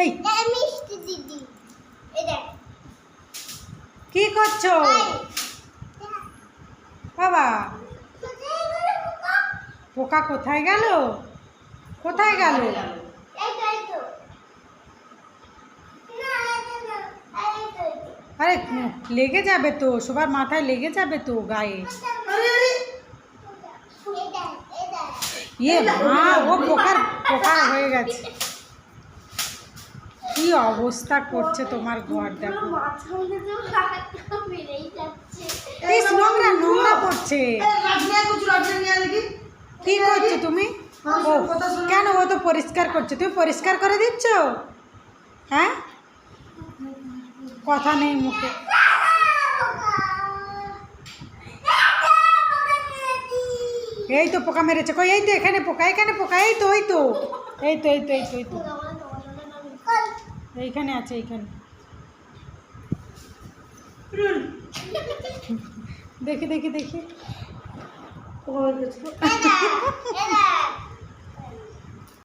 এই কি করছো বাবা? পোকা কোথায় গেল? কোথায় গেল? আরে লেগে যাবে তো, সবার মাথায় লেগে যাবে তো, গায়ে। ইয়ে মা, ও পোকা হয়ে গেছে। কি অবস্থা করছে তোমার ঘর, দেখো। নোংরা নোংরা পড়ছে। কি করছো তুমি? ও কেন? ও তো পরিষ্কার করছে, তুমি পরিষ্কার করে দিচ্ছ? হ্যাঁ, কথা নেই মুখে। এই তো পোকা মেরেছে। কই? এই তো এখানে পোকা, এখানে পোকা। এই তো ওই তো এই তো এই তো এই তো এই তো এইখানে আছে, এইখানে। দেখি দেখি দেখি।